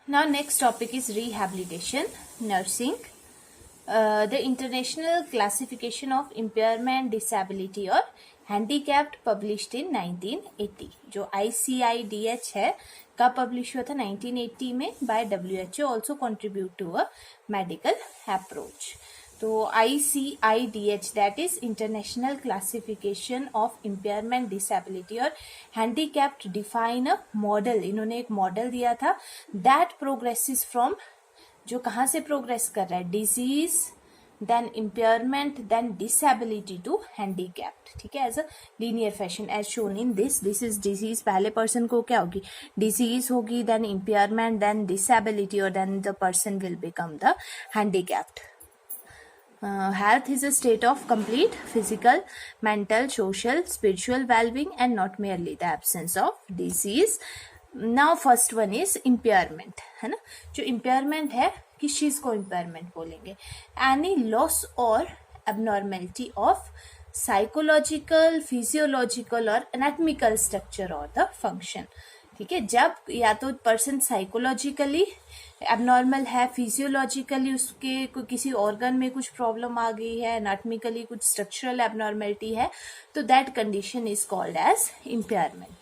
Now next topic is rehabilitation, nursing. The International Classification of Impairment, Disability और Handicapped published in 1980. जो ICIDH है कब publish हुआ था 1980 में by WHO also contribute to a medical approach. तो ICIDH that is International Classification of Impairment, Disability और Handicapped define a model. इन्होंने एक मॉडल दिया था that progresses from, जो कहाँ से प्रोग्रेस कर रहा है, disease then impairment then disability to handicapped. ठीक है, as a linear fashion as shown in this is disease. पहले पर्सन को क्या होगी, डिजीज होगी, देन इम्पेयरमेंट, देन डिसेबिलिटी और then the person will become the handicapped. Health is a state of complete physical, mental, social, spiritual well-being and not merely the absence of disease. Now first one is impairment, है ना. जो impairment है, किस चीज को impairment बोलेंगे, any loss or abnormality of psychological, physiological और anatomical structure or the function. ठीक है, जब या तो पर्सन साइकोलॉजिकली एबनॉर्मल है, फिजियोलॉजिकली उसके किसी ऑर्गन में कुछ प्रॉब्लम आ गई है, एनाटॉमिकली कुछ स्ट्रक्चरल एबनॉर्मेलिटी है, तो that condition is called as impairment.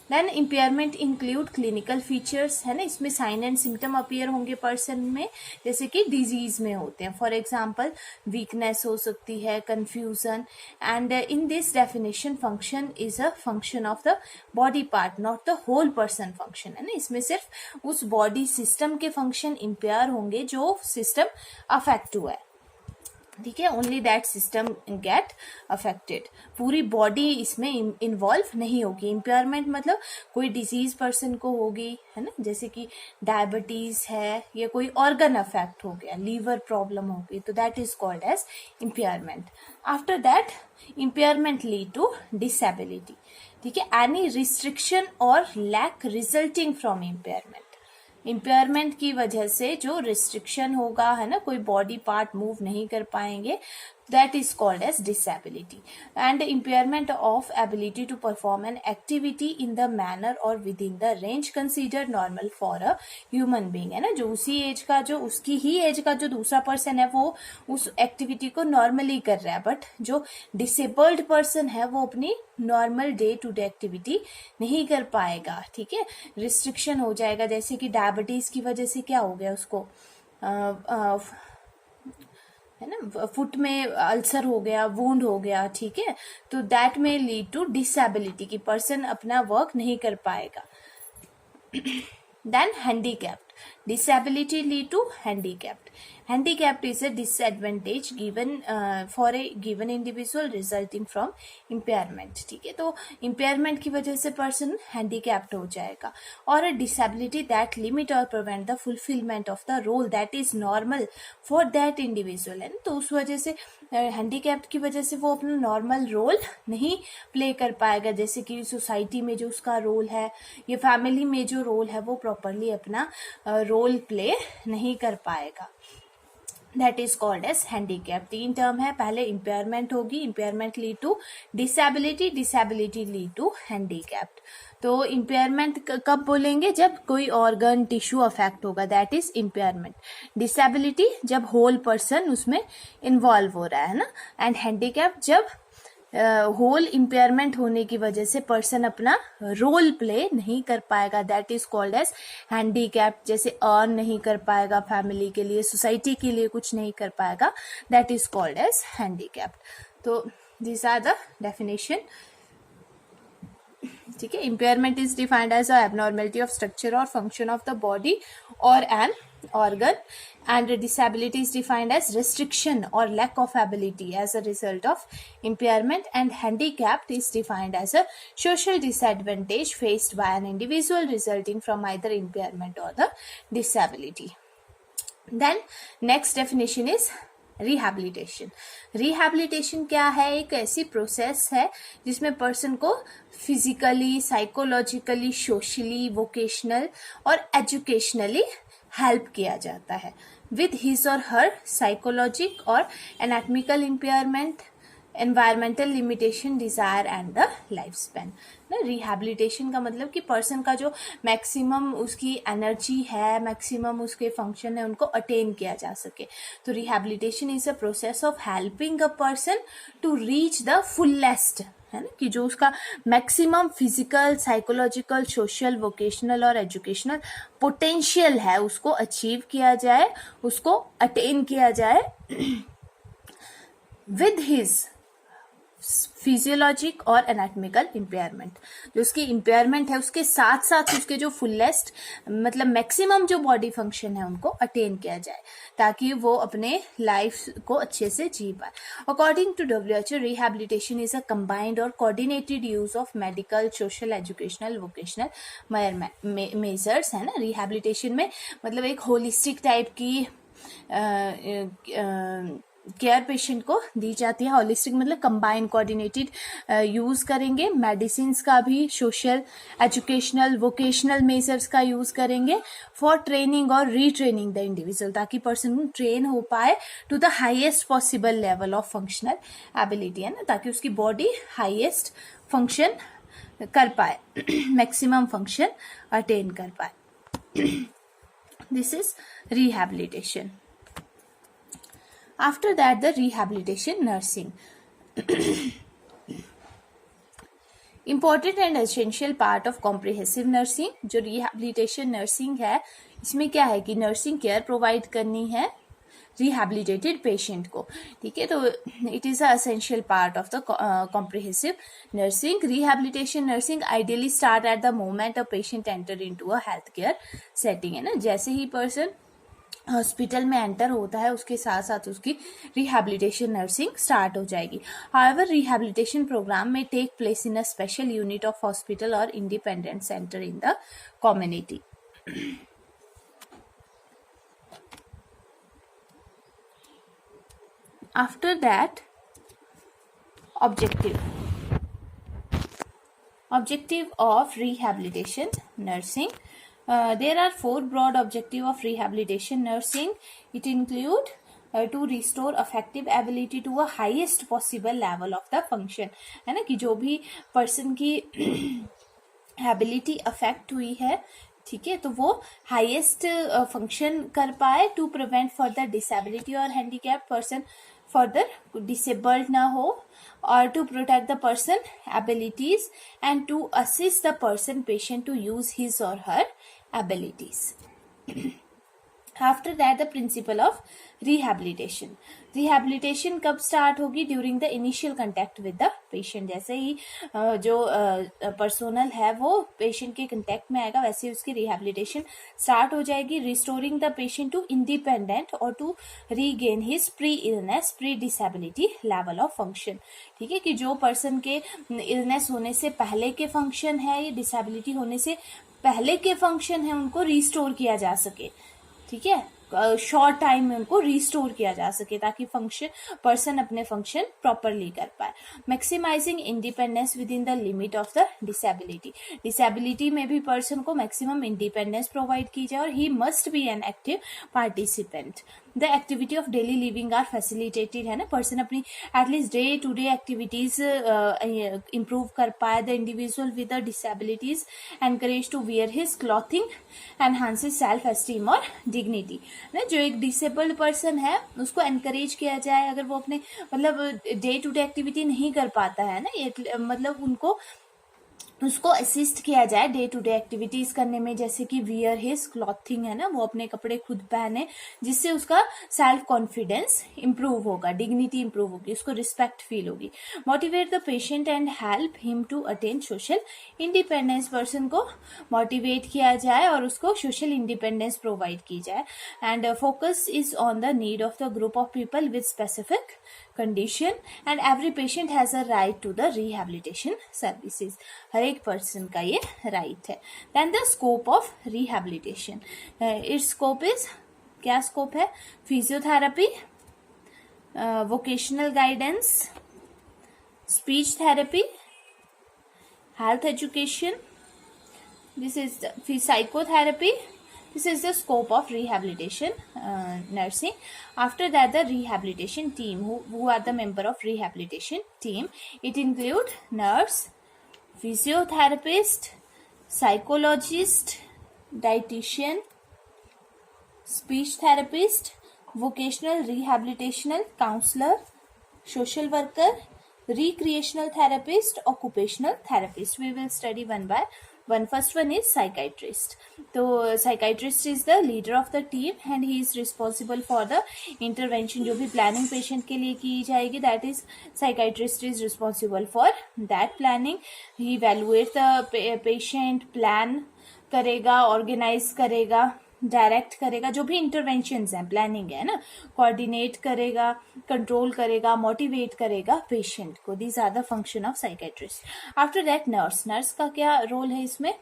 Then impairment include clinical features, है ना. इसमें साइन एंड सिम्टम अपीयर होंगे पर्सन में, जैसे कि डिजीज में होते हैं. फॉर एग्जांपल वीकनेस हो सकती है, confusion. And in this definition function is a function of the body part, not the whole person function, है ना. इसमें सिर्फ उस बॉडी सिस्टम के फंक्शन इम्पेयर होंगे जो सिस्टम अफेक्ट हुआ है. ठीक है, only that system get affected, पूरी बॉडी इसमें इन्वॉल्व नहीं होगी. इम्पेयरमेंट मतलब कोई डिजीज पर्सन को होगी, है ना, जैसे कि डायबिटीज है या कोई ऑर्गन अफेक्ट हो गया, लीवर प्रॉब्लम हो गई, तो that is called as impairment. After that impairment lead to disability. ठीक है, एनी रिस्ट्रिक्शन और lack resulting from impairment. Impairment की वजह से जो रिस्ट्रिक्शन होगा, है ना, कोई बॉडी पार्ट मूव नहीं कर पाएंगे, that is called as disability. And impairment of ability to perform an activity in the manner or within the range considered normal for a human being, है ना. जो उसी एज का, जो उसकी ही एज का जो दूसरा पर्सन है, वो उस एक्टिविटी को नॉर्मली कर रहा है, बट जो डिसेबल्ड पर्सन है वो अपनी normal day to day activity नहीं कर पाएगा. ठीक है, रिस्ट्रिक्शन हो जाएगा, जैसे कि डायबिटीज की वजह से क्या हो गया उसको, है ना, फुट में अल्सर हो गया, वुंड हो गया. ठीक है, तो दैट में लीड टू डिसेबिलिटी की पर्सन अपना वर्क नहीं कर पाएगा. Then handicapped, disability lead to handicapped. Handicapped is a disadvantage given for a given individual resulting from impairment. ठीक है, तो impairment की वजह से person handicapped हो जाएगा. और a disability that limit or prevent the fulfillment of the role that is normal for that individual. है ना, तो उस वजह से handicapped की वजह से वो अपना नॉर्मल रोल नहीं प्ले कर पाएगा, जैसे कि सोसाइटी में जो उसका रोल है या फैमिली में जो रोल है वो प्रॉपरली अपना रोल प्ले नहीं कर पाएगा. That is called as handicap. 3 term है, पहले इम्पेयरमेंट होगी, impairment lead to disability, disability lead to handicapped. तो इम्पेयरमेंट कब बोलेंगे, जब कोई ऑर्गन टिश्यू अफेक्ट होगा, दैट इज इम्पेयरमेंट. डिसेबिलिटी जब होल पर्सन उसमें इन्वॉल्व हो रहा है ना. एंड हैंडीकैप जब होल इम्पेयरमेंट होने की वजह से पर्सन अपना रोल प्ले नहीं कर पाएगा, that is called as handicap. जैसे अर्न नहीं कर पाएगा फैमिली के लिए, सोसाइटी के लिए कुछ नहीं कर पाएगा, that is called as handicap. तो दिस आर द डेफिनेशन. ठीक है, impairment is defined as a abnormality of structure और फंक्शन ऑफ द बॉडी और an organ, and disability is defined as restriction or lack of ability as a result of impairment, and handicapped is defined as a social disadvantage faced by an individual resulting from either impairment or the disability. Then next definition is rehabilitation. Rehabilitation क्या है, एक ऐसी process है जिसमें person को physically, psychologically, socially, vocational और educationally help किया जाता है विद हिज और हर साइकोलॉजिक और anatomical impairment. Environmental limitation, desire and the life span. ना रिहैबिलिटेशन का मतलब कि पर्सन का जो मैक्सिमम उसकी एनर्जी है, मैक्सिमम उसके फंक्शन है, उनको अटेन किया जा सके। तो rehabilitation is a process of helping a person to reach the fullest, है ना, कि जो उसका maximum physical, psychological, social, vocational और एजुकेशनल पोटेंशियल है उसको अचीव किया जाए, उसको अटेन किया जाए विद हिज फिजियोलॉजिक और एनाटॉमिकल इम्पेयरमेंट। जो उसकी इम्पेयरमेंट है उसके साथ साथ उसके जो फुलेस्ट मतलब मैक्सिमम जो बॉडी फंक्शन है उनको अटेन किया जाए, ताकि वो अपने लाइफ को अच्छे से जी पाए। According to WHO, rehabilitation is a combined और coordinated use of medical, social, educational, vocational measures, है ना। रिहैबिलिटेशन में मतलब एक होलिस्टिक टाइप की केयर पेशेंट को दी जाती है। होलिस्टिक मतलब कंबाइंड, कोऑर्डिनेटेड यूज करेंगे। मेडिसिन का भी, सोशल, एजुकेशनल, वोकेशनल मेजर्स का यूज करेंगे फॉर ट्रेनिंग और रीट्रेनिंग द इंडिविजुअल, ताकि पर्सन ट्रेन हो पाए to the highest possible level of functional ability, है ना, ताकि उसकी बॉडी हाईएस्ट फंक्शन कर पाए, मैक्सिमम फंक्शन अटेन कर पाए। This is rehabilitation. After that, the rehabilitation nursing. Important and essential part of comprehensive nursing. जो rehabilitation nursing है, इसमें क्या है कि nursing care provide करनी है rehabilitated patient को, ठीक है। तो it is a essential part of the comprehensive nursing. Rehabilitation nursing ideally start at the moment a patient enter into a healthcare setting, है ना। जैसे ही person हॉस्पिटल में एंटर होता है उसके साथ साथ उसकी रिहैबिलिटेशन नर्सिंग स्टार्ट हो जाएगी। हाउएवर रिहैबिलिटेशन प्रोग्राम में take place in a special unit of hospital और independent centre in the community. After that, objective of rehabilitation nursing. There are 4 broad objectives of rehabilitation nursing. It include to restore affective ability to a highest possible level of the function, है ना, कि जो भी person की ability affect हुई है, ठीक है, तो वो हाईएस्ट फंक्शन कर पाए, टू प्रिवेंट फर्दर डिसेबिलिटी और हैंडीकैप पर्सन फर्दर डिसेबल्ड ना हो, or to protect the person abilities and to assist the person patient to use his or her abilities. After that, the principle of rehabilitation. Rehabilitation कब start होगी? During the initial contact with the patient. जैसे ही जो personnel है वो patient के contact में आएगा, वैसे ही उसकी रिहैबिलिटेशन स्टार्ट हो जाएगी। Restoring the patient to independent और to regain his pre illness, pre disability level of function, ठीक है, कि जो पर्सन के इलनेस होने से पहले के फंक्शन है, ये डिसेबिलिटी होने से पहले के फंक्शन है, उनको रिस्टोर किया जा सके, ठीक है, शॉर्ट टाइम में उनको रिस्टोर किया जा सके, ताकि फंक्शन पर्सन अपने फंक्शन प्रॉपरली कर पाए। Maximising independence within the limit of the disability. Disability में भी पर्सन को मैक्सिमम इंडिपेंडेंस प्रोवाइड की जाए और he must be an active participant. The activity of daily living are facilitated, है ना, पर्सन अपनी at least day to day activities improve कर पाए। The individual with the disabilities encourage to wear his clothing, enhances self esteem और dignity. ना, जो एक disabled person है उसको एनकरेज किया जाए, अगर वो अपने मतलब डे टू डे एक्टिविटी नहीं कर पाता है ना, ये मतलब उसको असिस्ट किया जाए डे टू डे एक्टिविटीज करने में, जैसे कि वियर हिज क्लॉथिंग, है ना, वो अपने कपड़े खुद पहने, जिससे उसका सेल्फ कॉन्फिडेंस इंप्रूव होगा, डिग्निटी इंप्रूव होगी, उसको रिस्पेक्ट फील होगी। Motivate the patient and help him to attain social independence. Person को मोटिवेट किया जाए और उसको सोशल इंडिपेंडेंस प्रोवाइड की जाए। And focus is on the need of the group of people with specific condition and every patient has a right to the rehabilitation services. हर एक पर्सन का ये राइट है। Then the scope of rehabilitation, it's scope is, क्या scope है? Physiotherapy, vocational guidance, speech therapy, health education, this is psychotherapy, This is the scope of rehabilitation nursing. After that, the rehabilitation team, who are the member of rehabilitation team, it include nurse, physiotherapist, psychologist, dietitian, speech therapist, vocational rehabilitational counselor, social worker, recreational therapist, occupational therapist. We will study one by one. First one is psychiatrist. So psychiatrist is the leader of the team and he is responsible for the intervention. जो भी planning patient के लिए की जाएगी, that is psychiatrist is responsible for that planning. He evaluates the patient, plan करेगा, organize करेगा, direct करेगा, जो भी इंटरवेंशंस हैं, प्लानिंग है ना, कोऑर्डिनेट करेगा, कंट्रोल करेगा, मोटिवेट करेगा पेशेंट को. These are the function of psychiatrist. After that nurse का क्या रोल है इसमें?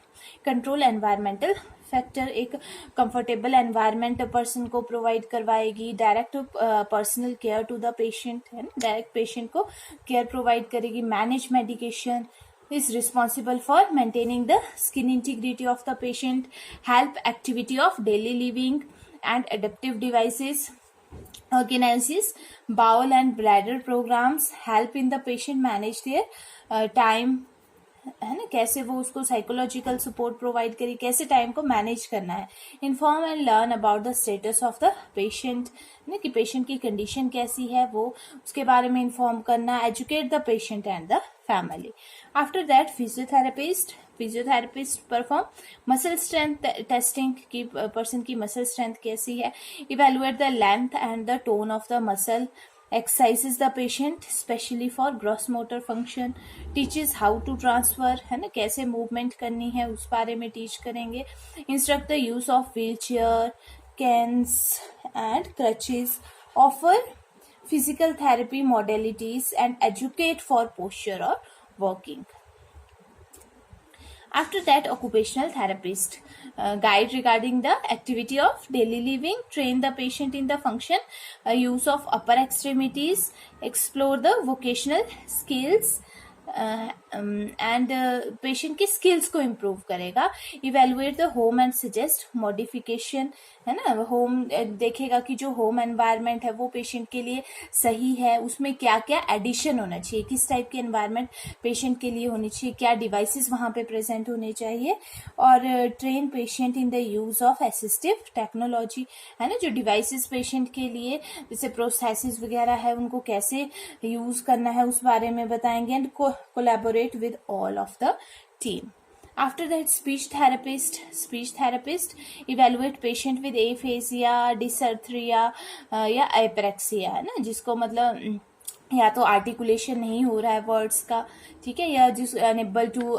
कंट्रोल एनवायरमेंटल फैक्टर, एक कंफर्टेबल एनवायरनमेंट पर्सन को प्रोवाइड करवाएगी. Direct personal care to the patient, है ना, डायरेक्ट पेशेंट को केयर प्रोवाइड करेगी. Manage medication, is responsible for maintaining the skin integrity of the patient, help activity of daily living and adaptive devices, organizes bowel and bladder programs, help in the patient manage their time, है ना, कैसे वो उसको psychological support provide करी, कैसे time को manage करना है. Inform and learn about the status of the patient, ना कि पेशेंट की कंडीशन कैसी है, वो उसके बारे में इन्फॉर्म करना. Educate the patient and the family. After that physiotherapist perform muscle strength testing की पर्सन की मसल स्ट्रेंथ कैसी है. Evaluate the length and the tone of the muscle. Exercises the patient especially for gross motor function. Teaches how to transfer, है ना, कैसे movement करनी है उस बारे में टीच करेंगे. Instruct the use of wheelchair, canes and crutches. Offer physical therapy modalities and educate for posture or walking. After that, occupational therapist guide regarding the activity of daily living, train the patient in the function, use of upper extremities, explore the vocational skills and patient की skills को improve करेगा. Evaluate the home and suggest modification, है ना, home देखेगा कि जो home environment है वो पेशेंट के लिए सही है, उसमें क्या क्या एडिशन होना चाहिए, किस टाइप की एनवायरनमेंट पेशेंट के लिए होनी चाहिए, क्या डिवाइसेस वहाँ पे प्रेजेंट होने चाहिए. और train patient in the use of assistive technology, है ना, जो डिवाइसेस पेशेंट के लिए जैसे प्रोसेसेस वगैरह है उनको कैसे यूज करना है उस बारे में बताएंगे. And collaborate with all of the team. After that, speech therapist evaluate patient with aphasia, dysarthria या apraxia, है ना, जिसको मतलब या तो आर्टिकुलेशन नहीं हो रहा है वर्ड्स का, ठीक है, या जिस unable to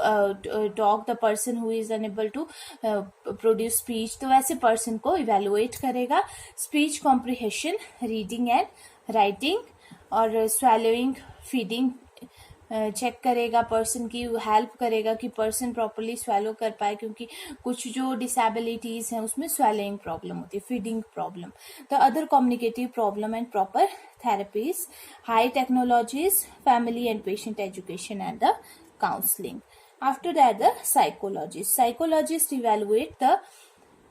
talk, the person who is unable to produce speech, तो वैसे पर्सन को इवेलुएट करेगा. Speech comprehension, reading and writing और स्वैलोइंग, फीडिंग चेक करेगा, पर्सन की हेल्प करेगा कि पर्सन प्रॉपरली स्वेलो कर पाए, क्योंकि कुछ जो डिसेबिलिटीज हैं उसमें स्वेलिंग प्रॉब्लम होती है, feeding problem. The other communicative problem and proper therapies, high technologies, family and patient education and the counselling. After that the psychologist evaluate the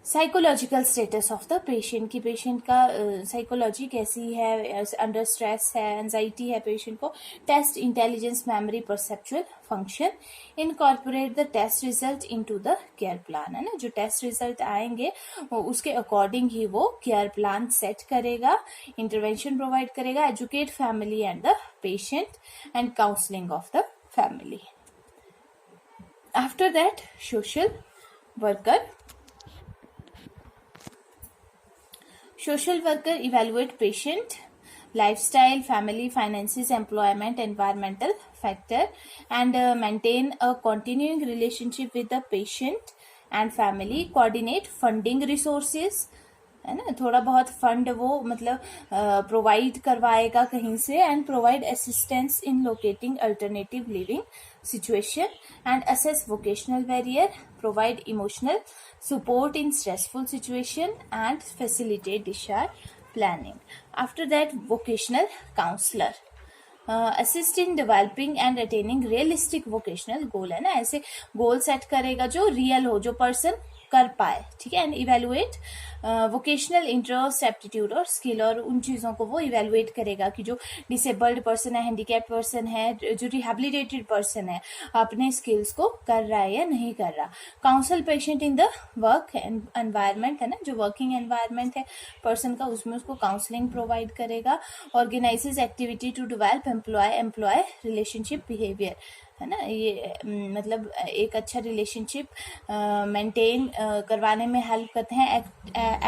psychological status of the patient, की patient का psychology कैसी है, under stress है, anxiety है patient को. Test intelligence, memory, perceptual function. Incorporate the test result into the care plan, है ना, जो टेस्ट रिजल्ट आएंगे उसके अकॉर्डिंग ही वो केयर प्लान सेट करेगा, इंटरवेंशन प्रोवाइड करेगा. Educate family and the patient and counselling of the family. After that, social worker. Social worker evaluate patient, lifestyle, family, finances, employment, environmental factor and maintain a continuing relationship with the patient and family. Coordinate funding resources, है ना, थोड़ा बहुत fund वो मतलब provide करवाएगा कहीं से. And provide assistance in locating alternative living situation and assess vocational barrier, provide emotional support in stressful situation and facilitate discharge planning. After that, vocational counselor assist in developing and attaining realistic vocational goal, है ना, ऐसे goal set करेगा जो real हो, जो person कर पाए, ठीक है। And evaluate vocational interest, aptitude और स्किल, और उन चीज़ों को वो इवेलुएट करेगा कि जो डिसेबल्ड पर्सन है, हैंडीकैप्ड पर्सन है, जो रिहेबिलिटेटेड पर्सन है, अपने स्किल्स को कर रहा है या नहीं कर रहा। Counsel patient in the work environment, है ना, जो वर्किंग एनवायरमेंट है पर्सन का, उसमें उसको काउंसलिंग प्रोवाइड करेगा। Organises activity to develop employ relationship behaviour, है ना, ये मतलब एक अच्छा रिलेशनशिप मेंटेन करवाने में हेल्प करते हैं।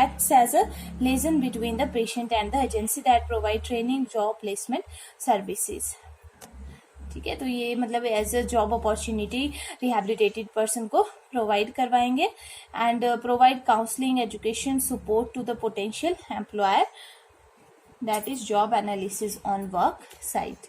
Acts as a liaison between the patient and the agency that provide training, job placement services, ठीक है। तो ये मतलब as a job opportunity rehabilitated person को प्रोवाइड करवाएंगे। And provide counselling, education, support to the potential employer, that is job analysis on work site.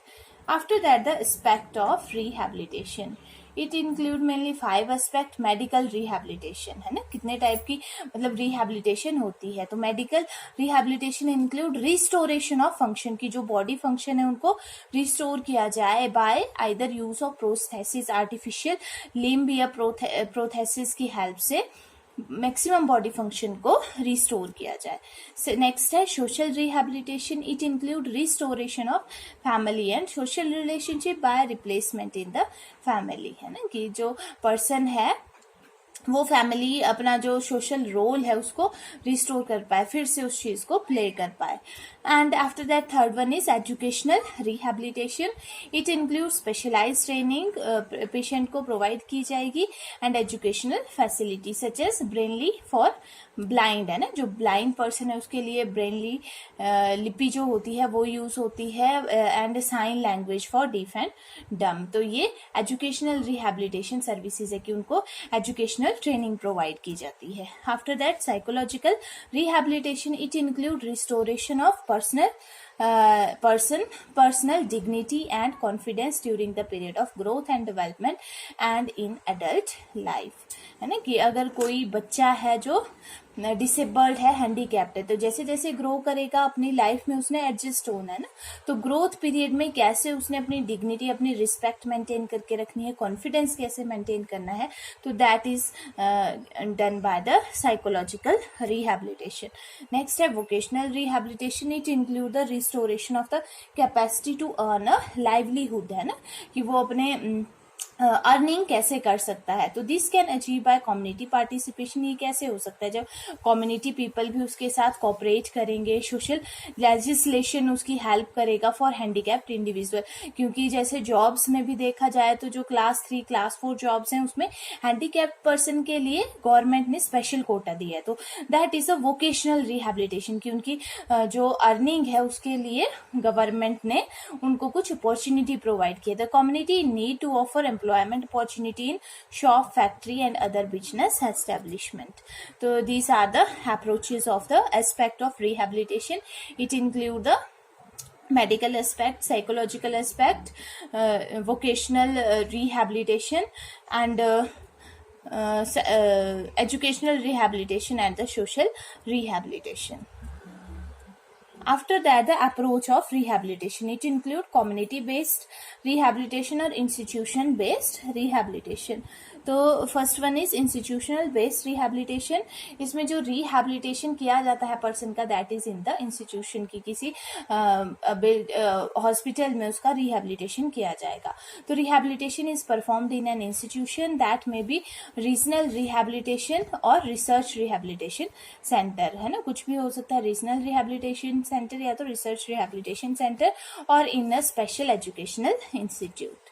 After that, the aspect of rehabilitation. It include mainly 5 aspect. medical rehabilitation, है ना, कितने type की मतलब rehabilitation होती है। तो medical rehabilitation include restoration of function, की जो body function है उनको restore किया जाए by either use of prosthesis, artificial limb या prosthesis की help से मैक्सिमम बॉडी फंक्शन को रिस्टोर किया जाए। नेक्स्ट है social rehabilitation. It include restoration of family and social relationship by replacement in the family, है ना, कि जो पर्सन है वो फैमिली अपना जो सोशल रोल है उसको रिस्टोर कर पाए, फिर से उस चीज को प्ले कर पाए। And after that third one is educational rehabilitation. It include specialise training patient को प्रोवाइड की जाएगी and educational facility such as braille for blind, है ना, जो ब्लाइंड पर्सन है उसके लिए ब्रेनली लिपि जो होती है वो यूज होती है, and sign language for deaf and dumb. तो ये एजुकेशनल रिहेबिलिटेशन सर्विसेज है कि उनको एजुकेशनल ट्रेनिंग प्रोवाइड की जाती है। After that psychological rehabilitation. It include restoration of personal dignity and confidence during the period of growth and development and in adult life, है ना, कि अगर कोई बच्चा है जो डिसेबल्ड है, हैंडीकैप्ड है, तो जैसे जैसे ग्रो करेगा अपनी लाइफ में उसने एडजस्ट होना है ना, तो ग्रोथ पीरियड में कैसे उसने अपनी डिग्निटी, अपनी रिस्पेक्ट मेंटेन करके रखनी है, कॉन्फिडेंस कैसे मेंटेन करना है, तो that is done by the psychological rehabilitation. Next है vocational rehabilitation. It include the restoration of the capacity to earn a livelihood, है ना, कि वो अपने अर्निंग कैसे कर सकता है। तो this can achieve by community participation. ये कैसे हो सकता है जब कम्युनिटी पीपल भी उसके साथ कोऑपरेट करेंगे, सोशल लेजिस्लेशन उसकी हेल्प करेगा फॉर हैंडीकैप्ड इंडिविजुअल, क्योंकि जैसे जॉब्स में भी देखा जाए तो जो क्लास 3 क्लास 4 जॉब्स हैं उसमें हैंडीकैप्ड पर्सन के लिए गवर्नमेंट ने स्पेशल कोटा दिया है। तो that is a vocational rehabilitation, कि उनकी जो अर्निंग है उसके लिए गवर्नमेंट ने उनको कुछ अपॉर्चुनिटी प्रोवाइड किया। The community need to offer employment opportunity in shop, factory and other business establishment. So these are the approaches of the aspect of rehabilitation. It include the medical aspect, psychological aspect, vocational rehabilitation and educational rehabilitation and the social rehabilitation. After that, the approach of rehabilitation. It include community-based rehabilitation or institution-based rehabilitation. तो first one is institutional based rehabilitation. इसमें जो rehabilitation किया जाता है person का, that is in the institution, की किसी hospital में उसका रिहेबिलिटेशन किया जाएगा। तो rehabilitation is performed in an institution, that may be regional rehabilitation और रिसर्च रिहेबिलिटेशन सेंटर, है ना, कुछ भी हो सकता है, रीजनल रिहेबिलिटेशन सेंटर या तो रिसर्च रिहेबिलिटेशन सेंटर, और in a special educational institute.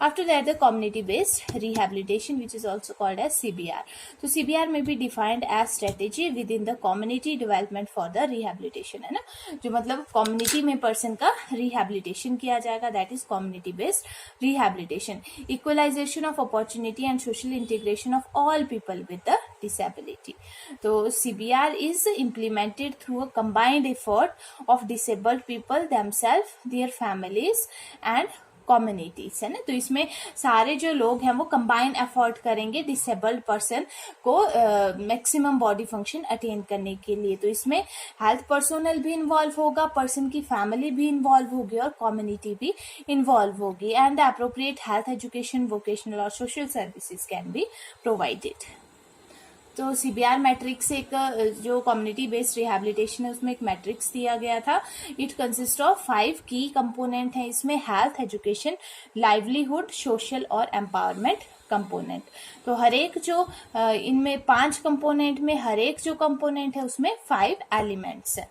After that, the community-based rehabilitation, which is also called as CBR. So CBR may be defined as strategy within the community development for the rehabilitation, है ना, जो मतलब community में person का rehabilitation किया जाएगा, that is community-based rehabilitation. Equalization of opportunity and social integration of all people with the disability. तो CBR is implemented through a combined effort of disabled people themselves, their families and communities, है ना। तो इसमें सारे जो लोग हैं वो कंबाइन एफर्ट करेंगे डिसेबल्ड पर्सन को मैक्सिमम बॉडी फंक्शन अटेन करने के लिए। तो इसमें हेल्थ पर्सोनल भी इन्वॉल्व होगा, पर्सन की फैमिली भी इन्वॉल्व होगी और कम्युनिटी भी इन्वॉल्व होगी, and appropriate health education, vocational और social services can be provided. तो CBR मैट्रिक्स एक जो कम्युनिटी बेस्ड रिहेबिलिटेशन है उसमें एक मैट्रिक्स दिया गया था. इट कंसिस्ट ऑफ 5 की कंपोनेंट है इसमें: हेल्थ, एजुकेशन, लाइवलीहुड, सोशल और एम्पावरमेंट कंपोनेंट. तो हर एक जो इनमें 5 कंपोनेंट में हर एक जो कंपोनेंट है उसमें 5 एलिमेंट्स है.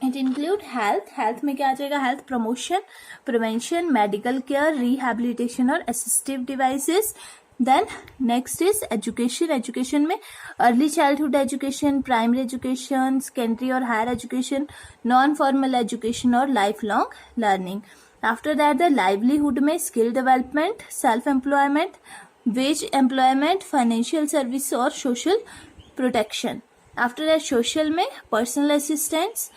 इट इंक्लूड हेल्थ में क्या आ जाएगा? Health promotion, prevention, medical care, rehabilitation और assistive devices. Then next is education में early childhood education, primary education, secondary और higher education, non formal education और life long learning. After that the livelihood में skill development, self employment, wage employment, financial service और social protection. After that social में personal assistance,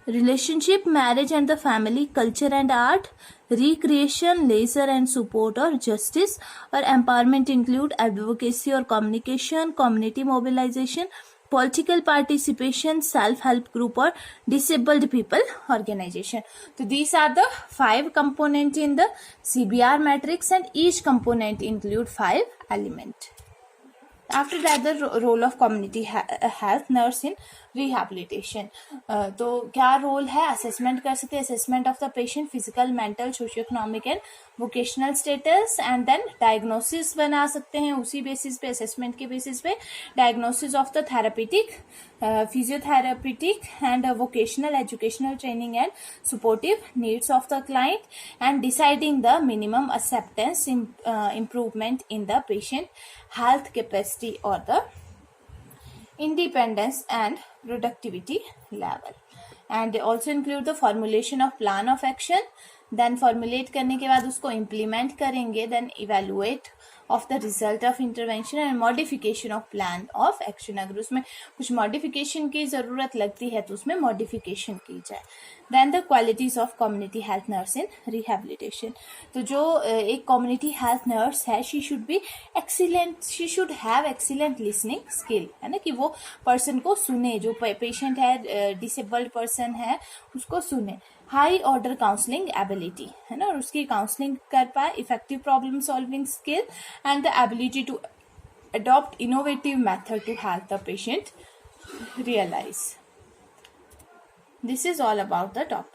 relationship, marriage and the family, culture and art, recreation, leisure and support और justice. और empowerment include advocacy और communication, community mobilisation, political participation, self help group और disabled people organisation. तो these are the 5 components in the CBR matrix and each component include 5 elements. After that, the role of community health nurse in rehabilitation. तो क्या role है? Assessment कर सकते हैं, assessment of the patient, physical, mental, socio economic and vocational status. And then diagnosis बना सकते हैं उसी बेसिस पे, असेसमेंट के बेसिस पे. Diagnosis of the therapeutic, physiotherapeutic and vocational, educational training and supportive needs of the client. And deciding the minimum acceptance improvement in the patient health capacity or the independence and productivity level. And also include the formulation of plan of action. Then formulate करने के बाद उसको implement करेंगे. Then evaluate of the result of intervention and modification of plan of action. अगर उसमें कुछ modification की ज़रूरत लगती है तो उसमें modification की जाए. Then the qualities of community health nurse in rehabilitation. तो जो एक community health nurse है, she should be excellent, she should have excellent listening skill, है ना, कि वो person को सुने, जो patient है, disabled person है, उसको सुने. हाई ऑर्डर काउंसलिंग एबिलिटी, है ना, और उसकी काउंसलिंग कर पाए. Effective problem solving skill and the ability to adopt innovative method to help the patient realise. This is all about the topic.